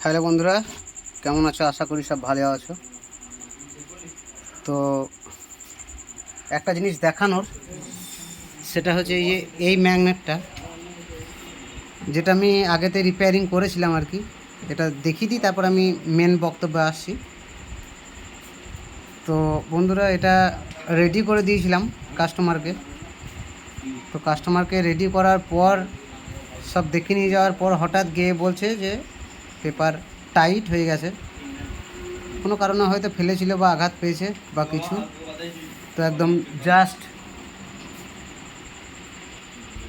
Hello বন্ধুরা, কেমন আছো? আশা করি সব ভালো আছো। তো একটা জিনিস দেখানোর, সেটা হচ্ছে এই ম্যাগনেটটা, যেটা আমি আগেতে রিপেয়ারিং করেছিলাম আর কি। এটা দেখিয়ে দিই, তারপর আমি মেন বক্তব্যে আসছি। তো বন্ধুরা, এটা রেডি করে দিয়েছিলাম কাস্টমারকে। তো কাস্টমারকে রেডি করার পর, সব দেখে নিয়ে যাওয়ার পর হঠাৎ গিয়ে বলছে যে পেপার টাইট হয়ে গেছে, কোনো কারণে হয়তো ফেলেছিল বা আঘাত পেয়েছে বা কিছু। তো একদম জাস্ট,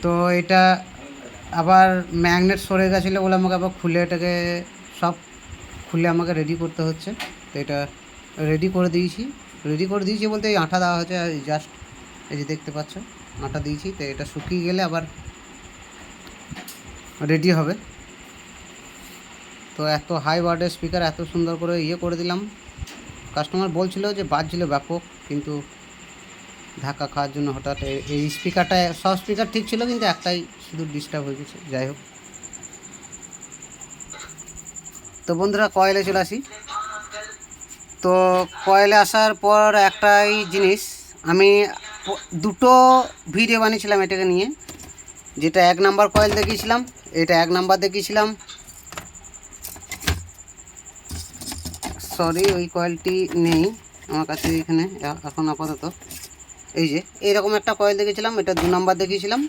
তো এটা আবার ম্যাগনেট সরে গেছিলো বলে আমাকে আবার খুলে এটাকে সব খুলে আমাকে রেডি করতে হচ্ছে। তো এটা রেডি করে দিয়েছি বলতে এই আঠা দেওয়া হয়েছে, জাস্ট এই যে দেখতে পাচ্ছ আঠা দিয়েছি। তো এটা শুকিয়ে গেলে আবার রেডি হবে। তো এত হাই ওয়াটের স্পিকার এত সুন্দর করে করে দিলাম। কাস্টমার বলছিল যে বাজছিল ব্যাপক, কিন্তু ধাক্কা খাওয়ার জন্য হঠাৎ এই স্পিকারটা, সব স্পিকার ঠিক ছিল কিন্তু একটাই শুধু ডিস্টার্ব হয়ে গেছে। যাই হোক, তো বন্ধুরা কয়েলে চলে আসি। তো কয়েলে আসার পর একটাই জিনিস, আমি দুটো ভিডিও বানিয়েছিলাম এটাকে নিয়ে। যেটা 1 নাম্বার কয়েল দেখিয়েছিলাম, এটা 1 নাম্বার দেখিয়েছিলাম। সরি, ওই কয়েলটি নেই আমার কাছে এখানে এখন আপাতত। এই যে এইরকম একটা কয়েল দেখেছিলাম, এটা 2 নাম্বার দেখিয়েছিলাম,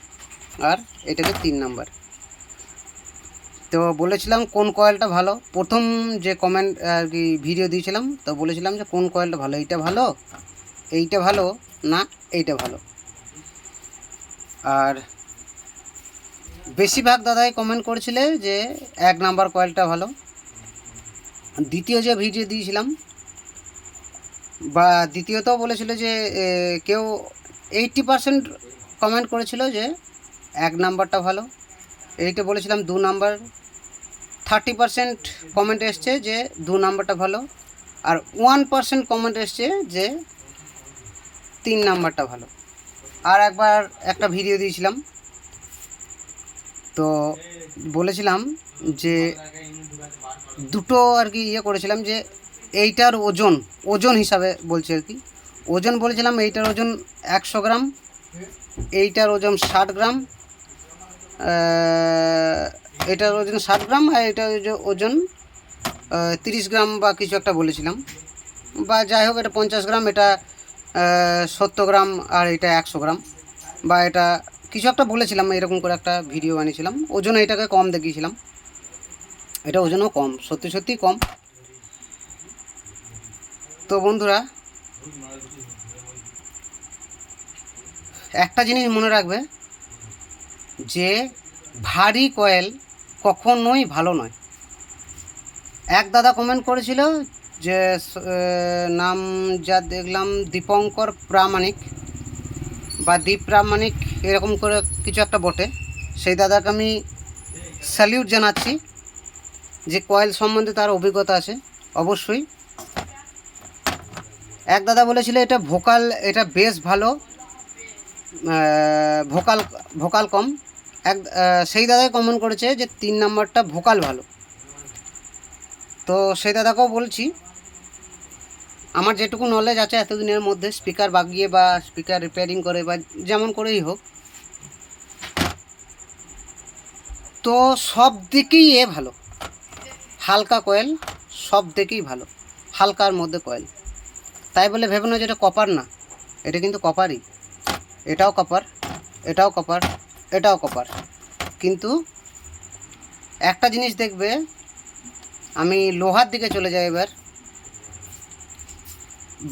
আর এটাকে 3 নাম্বার। তো বলেছিলাম কোন কয়েলটা ভালো, প্রথম যে কমেন্ট আর কি ভিডিও দিয়েছিলাম, তো বলেছিলাম যে কোন কয়েলটা ভালো, এইটা ভালো, এইটা ভালো, না এইটা ভালো। আর বেশিরভাগ দাদাই কমেন্ট করেছিলে যে 1 নাম্বার কয়েলটা ভালো। দ্বিতীয় যে ভিডিও দিয়েছিলাম, বা দ্বিতীয়ত বলেছিল যে কেউ 80% কমেন্ট করেছিল যে 1 নাম্বারটা ভালো। এইটা বলেছিলাম 2 নাম্বার। 30% কমেন্ট এসছে যে 2 নাম্বারটা ভালো, আর 1% কমেন্ট এসছে যে 3 নাম্বারটা ভালো। আর একবার একটা ভিডিও দিয়েছিলাম, তো বলেছিলাম যে দুটো আর কি করেছিলাম যে এইটার ওজন ওজন হিসাবে বলছি আর কি। ওজন বলেছিলাম এইটার ওজন 100 গ্রাম, এইটার ওজন 60 গ্রাম, এটার ওজন 60 গ্রাম, আর এটার ওজন 30 গ্রাম বা কিছু একটা বলেছিলাম। বা যাই হোক, এটা 50 গ্রাম, এটা 70 গ্রাম, আর এটা 100 গ্রাম, বা এটা কিছু একটা বলেছিলাম। এরকম করে একটা ভিডিও বানিয়েছিলাম। ওজন এটাকে কম দেখিয়েছিলাম, এটা ওজনও কম, সত্যি সত্যি কম। তো বন্ধুরা, একটা জিনিস মনে রাখবে, যে ভারী কয়েল কখনোই ভালো নয়। এক দাদা কমেন্ট করেছিল যে নাম যা দেখলাম দীপঙ্কর প্রামাণিক বা দীপ প্রামাণিক, এরকম করে কিছু একটা বটে। সেই দাদাকে আমি স্যালিউট জানাচ্ছি, যে কয়েল সম্বন্ধে তার অভিজ্ঞতা আছে অবশ্যই। এক দাদা বলেছিল এটা ভোকাল, এটা বেশ ভালো, ভোকাল ভোকাল কম। সেই দাদাই কমেন্ট করেছে যে 3 নাম্বারটা ভোকাল ভালো। তো সেই দাদাকেও বলছি, আমার যেটুকু নলেজ আছে এতদিনের মধ্যে স্পিকার বাগিয়ে বা স্পিকার রিপেয়ারিং করে বা যেমন করেই হোক, তো সব দিকেই ভালো। হালকা কয়েল সব দিকেই ভালো, হালকার মধ্যে কয়েল। তাই বলে ভেবে না যে এটা কপার না, এটা কিন্তু কপারই। এটাও কপার, এটাও কপার, এটাও কপার। কিন্তু একটা জিনিস দেখবে, আমি লোহার দিকে চলে যাই এবার।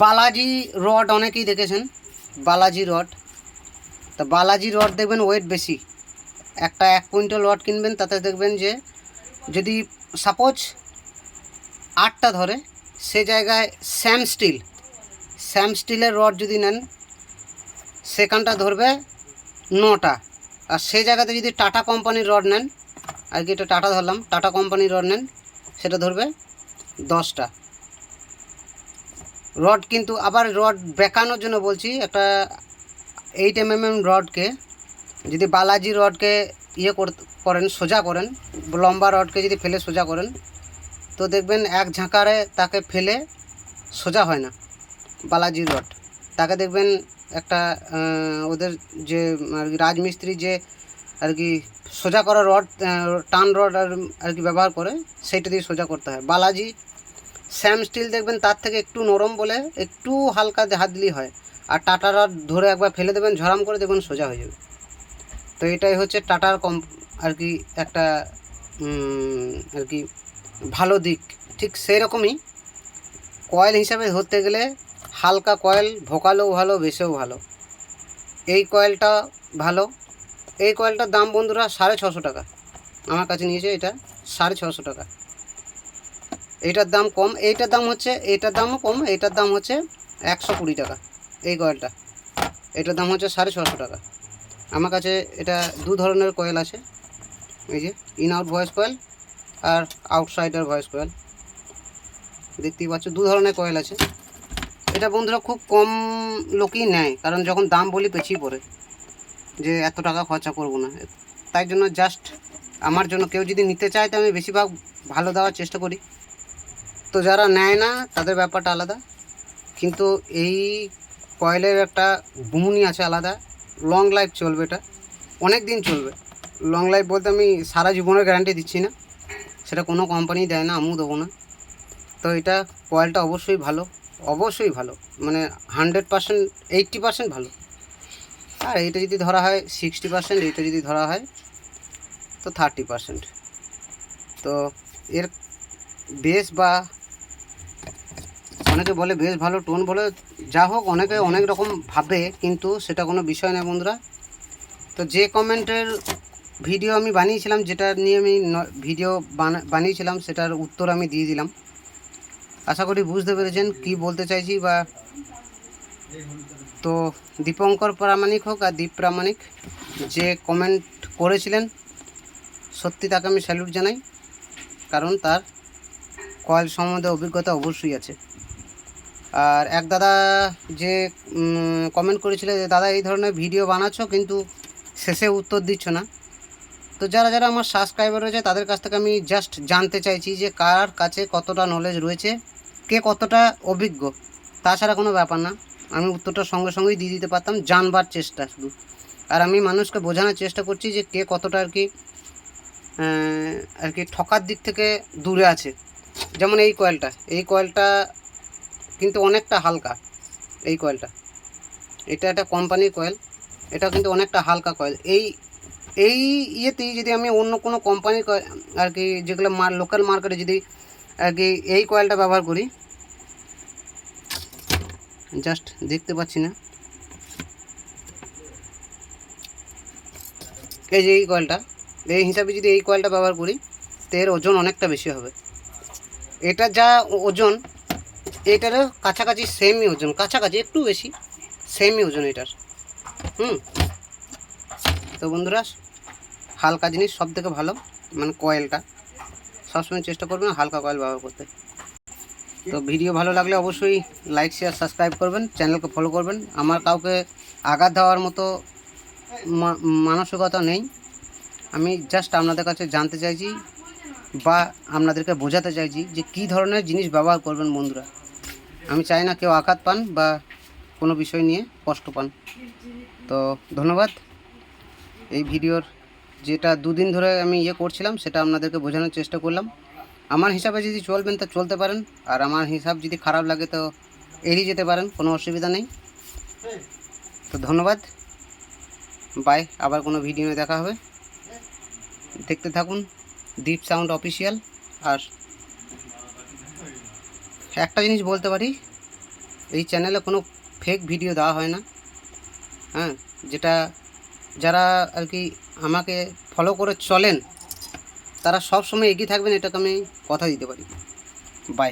বালাজি রড অনেকেই দেখেছেন, বালাজি রড। তা বালাজি রড দেখবেন ওয়েট বেশি। একটা 1 কুইন্টাল রড কিনবেন, তাতে দেখবেন যে যদি সাপোজ 8টা ধরে, সে জায়গায় স্যাম স্টিলের রড যদি নেন, সেখানটা ধরবে 9টা। আর সেই জায়গাতে যদি টাটা কোম্পানির রড নেন, আর কি এটা টাটা ধরলাম, টাটা কোম্পানির রড নেন, সেটা ধরবে 10টা রড। কিন্তু আবার রড বেঁকানোর জন্য বলছি, একটা 8 mm রডকে যদি বালাজি রডকে করেন, সোজা করেন, লম্বা রডকে যদি ফেলে সোজা করেন, তো দেখবেন এক ঝাঁকারে তাকে ফেলে সোজা হয় না বালাজি রড, তাকে দেখবেন একটা ওদের যে আর কি রাজমিস্ত্রি যে আর কি সোজা করা রড, টান রড আর কি ব্যবহার করে, সেইটা দিয়ে সোজা করতে হয়। বালাজি স্যাম স্টিল দেখবেন তার থেকে একটু নরম বলে একটু হালকা হাত দিলেই হয়, আর টাটা রড ধরে একবার ফেলে দেবেন ঝরাম করে দেখবেন সোজা হয়ে যাবে। তো এটাই হচ্ছে টাটার আর কি একটা আর কি ভালো দিক। ঠিক সেই রকমই কয়েল হিসাবে ধরতে গেলে হালকা কয়েল ভোকালেও ভালো, বেশেও ভালো। এই কয়েলটা ভালো। এই কয়েলটার দাম বন্ধুরা 650 টাকা আমার কাছে নিয়েছে, এটা 650 টাকা। এইটার দাম কম, এইটার দাম হচ্ছে, এইটার দামও কম, এইটার দাম হচ্ছে 120 টাকা। এই কয়েলটা এটার দাম হচ্ছে 650 টাকা। আমার কাছে এটা দু ধরনের কয়েল আছে, এই যে ইন আউট ভয়েস কয়েল আর আউটসাইডার ভয়েস কয়েল, দেখতেই পাচ্ছ দু ধরনের কয়েল আছে। এটা বন্ধুরা খুব কম লোকই নেয়, কারণ যখন দাম বলি পেছিয়ে পড়ে যে এত টাকা খরচা করব না, তাই জন্য জাস্ট আমার জন্য কেউ যদি নিতে চায় তো আমি বেশিরভাগ ভালো দেওয়ার চেষ্টা করি। তো যারা নেয় না তাদের ব্যাপারটা আলাদা, কিন্তু এই কয়েলের একটা গুণই আছে আলাদা, লং লাইফ চলবে, এটা অনেক দিন চলবে। লং লাইফ বলতে আমি সারা জীবনের গ্যারান্টি দিচ্ছি না, সেটা কোনো কোম্পানি দেয় না, আমিও দেবো না। তো এটা কয়েলটা অবশ্যই ভালো, অবশ্যই ভালো, মানে 100%, 80% ভালো। আর এইটা যদি ধরা হয় 60%, এইটা যদি ধরা হয় তো 30%। তো এর বেস বা অনেকে বলে বেশ ভালো, টোন বলে, যা হোক অনেকে অনেক রকম ভাবে, কিন্তু সেটা কোনো বিষয় নয় বন্ধুরা। তো যে কমেন্টের ভিডিও আমি বানিয়েছিলাম, যেটা নিয়ে আমি ভিডিও বানিয়েছিলাম, সেটার উত্তর আমি দিয়ে দিলাম। আশা করি বুঝতে পেরেছেন কি বলতে চাইছি। বা তো দীপঙ্কর প্রামাণিক হোক আর দীপ প্রামাণিক, যে কমেন্ট করেছিলেন সত্যি তাকে আমি স্যালুট জানাই, কারণ তার কয়েল সম্বন্ধে অভিজ্ঞতা অবশ্যই আছে। আর এক দাদা যে কমেন্ট করেছিল যে দাদা এই ধরনের ভিডিও বানাচ্ছ কিন্তু শেষে উত্তর দিচ্ছ না। তো যারা যারা আমার সাবস্ক্রাইবার রয়েছে তাদের কাছ থেকে আমি জাস্ট জানতে চাইছি যে কার কাছে কতটা নলেজ রয়েছে, কে কতটা অভিজ্ঞ, তাছাড়া কোনো ব্যাপার না। আমি উত্তরটা সঙ্গে সঙ্গেই দিয়ে দিতে পারতাম, জানবার চেষ্টা শুধু। আর আমি মানুষকে বোঝানোর চেষ্টা করছি যে কে কতটা আর কি ঠকার দিক থেকে দূরে আছে। যেমন এই কয়েলটা কিন্তু অনেকটা হালকা। এই কয়েলটা, এটা একটা কোম্পানির কয়েল, এটা কিন্তু অনেকটা হালকা কয়েল। এই ইয়েতেই যদি আমি অন্য কোনো কোম্পানির আর কি যেগুলো লোকাল মার্কেটে যদি আর কি এই কয়েলটা ব্যবহার করি, জাস্ট দেখতে পাচ্ছি না, এই যে এই কয়েলটা, এই হিসাবে যদি এই কয়েলটা ব্যবহার করি তো এর ওজন অনেকটা বেশি হবে। এটা যা ওজন, এটারও কাছাকাছি সেমই ওজন, কাছাকাছি একটু বেশি, সেমই ওজন এটার। তো বন্ধুরা, হালকা জিনিস সব থেকে ভালো, মানে কয়েলটা সবসময় চেষ্টা করবেন হালকা কয়েল ব্যবহার করতে। তো ভিডিও ভালো লাগলে অবশ্যই লাইক, শেয়ার, সাবস্ক্রাইব করবেন, চ্যানেলকে ফলো করবেন। আমার কাউকে আঘাত দেওয়ার মতো মানসিকতা নেই, আমি জাস্ট আপনাদের কাছে জানতে চাইছি বা আপনাদেরকে বোঝাতে চাইছি যে কী ধরনের জিনিস ব্যবহার করবেন বন্ধুরা। আমি চাই না কেউ আঘাত পান বা কোনো বিষয় নিয়ে কষ্ট পান। তো ধন্যবাদ। এই ভিডিওর যেটা দুদিন ধরে আমি করছিলাম সেটা আপনাদেরকে বোঝানোর চেষ্টা করলাম। আমার হিসাবে যদি চলবেন তো চলতে পারেন, আর আমার হিসাব যদি খারাপ লাগে তো এড়িয়ে যেতে পারেন, কোনো অসুবিধা নেই। তো ধন্যবাদ, বাই। আবার কোনো ভিডিও দেখা হবে, দেখতে থাকুন দীপ সাউন্ড অফিসিয়াল। আর একটা জিনিস বলতে পারি, এই চ্যানেলে কোনো ফেক ভিডিও দেওয়া হয় না, হ্যাঁ। যেটা যারা আর কি আমাকে ফলো করে চলেন তারা সব সময় এগিয়ে থাকবেন, এটাকে আমি কথা দিতে পারি। বাই।